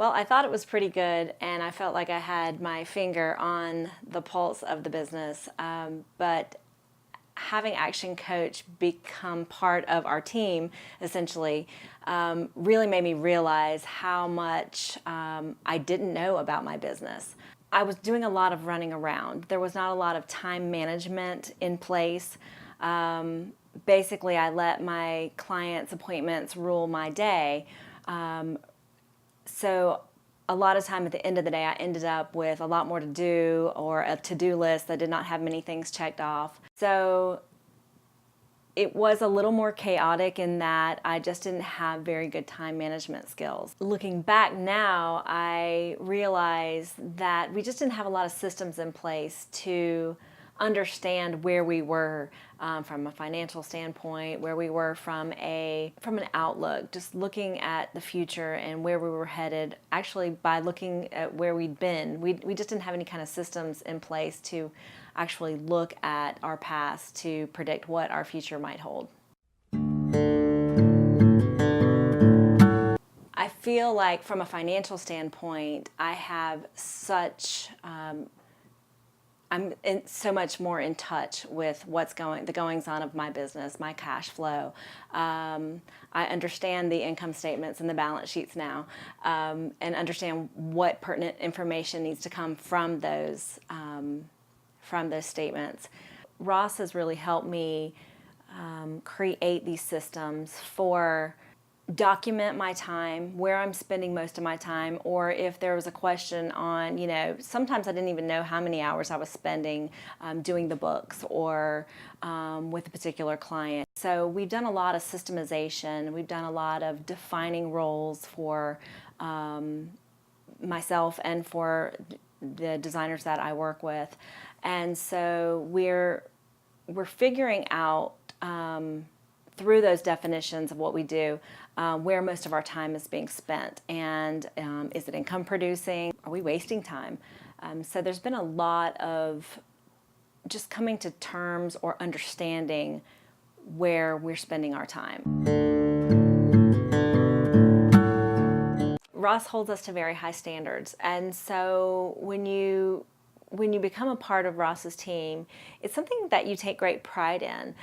Well, I thought it was pretty good, and I felt like I had my finger on the pulse of the business. But having Action Coach become part of our team, essentially, really made me realize how much I didn't know about my business. I was doing a lot of running around. There was not a lot of time management in place. Basically, I let my clients' appointments rule my day. So a lot of time at the end of the day, I ended up with a lot more to do, or a to-do list that did not have many things checked off. So it was a little more chaotic in that I just didn't have very good time management skills. Looking back now, I realize that we just didn't have a lot of systems in place to understand where we were from a financial standpoint, where we were from an outlook, just looking at the future and where we were headed. Actually, by looking at where we'd been, we just didn't have any kind of systems in place to actually look at our past to predict what our future might hold. I feel like from a financial standpoint, I have such so much more in touch with the goings on of my business, my cash flow. I understand the income statements and the balance sheets now, and understand what pertinent information needs to come from those statements. Ross has really helped me create these systems for document my time, where I'm spending most of my time, or if there was a question on, sometimes I didn't even know how many hours I was spending doing the books or with a particular client. So we've done a lot of systemization. We've done a lot of defining roles for myself and for the designers that I work with. And so we're figuring out through those definitions of what we do, where most of our time is being spent, and is it income producing? Are we wasting time? So there's been a lot of just coming to terms or understanding where we're spending our time. Ross holds us to very high standards, and so when you become a part of Ross's team, it's something that you take great pride in.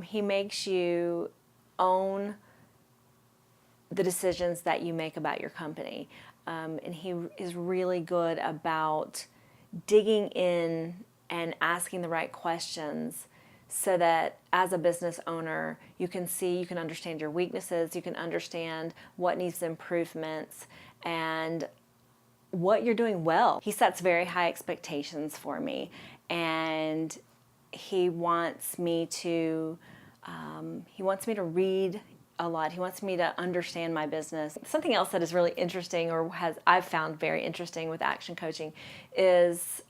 He makes you own the decisions that you make about your company. And he is really good about digging in and asking the right questions so that as a business owner, you can understand your weaknesses, you can understand what needs improvements, and what you're doing well. He sets very high expectations for me, and he wants me to read a lot. He wants me to understand my business. Something else that is really interesting, I've found very interesting with Action Coaching, is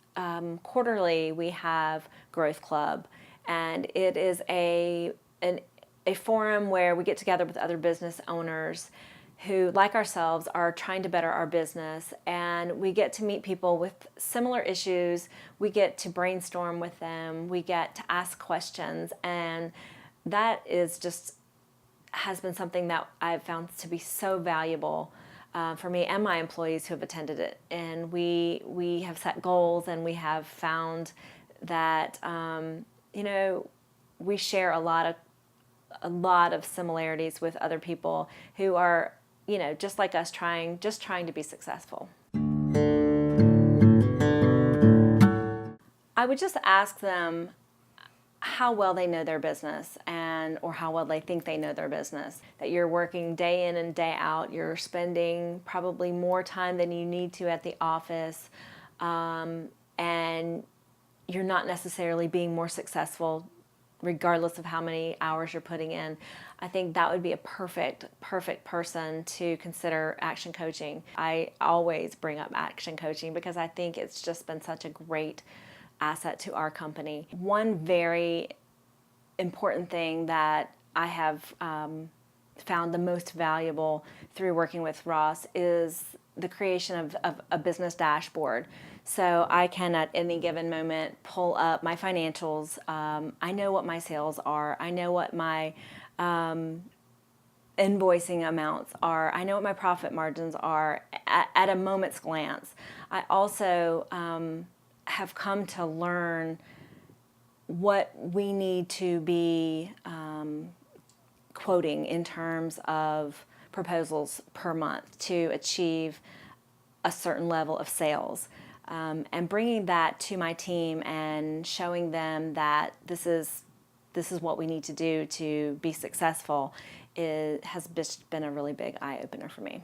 quarterly we have Growth Club, and it is a forum where we get together with other business owners who, like ourselves, are trying to better our business, and we get to meet people with similar issues. We get to brainstorm with them. We get to ask questions, and that has been something that I've found to be so valuable for me and my employees who have attended it. And we have set goals, and we have found that we share a lot of similarities with other people who are just like us, trying to be successful. I would just ask them how well they know their business, or how well they think they know their business. That you're working day in and day out. You're spending probably more time than you need to at the office, and you're not necessarily being more successful regardless of how many hours you're putting in. I think that would be a perfect person to consider Action Coaching. I always bring up Action Coaching because I think it's just been such a great asset to our company. One very important thing that I have found the most valuable through working with Ross is the creation of a business dashboard. So I can at any given moment pull up my financials. I know what my sales are. I know what my invoicing amounts are. I know what my profit margins are at a moment's glance. I also have come to learn what we need to be quoting in terms of proposals per month to achieve a certain level of sales. And bringing that to my team and showing them that this is what we need to do to be successful has just been a really big eye-opener for me.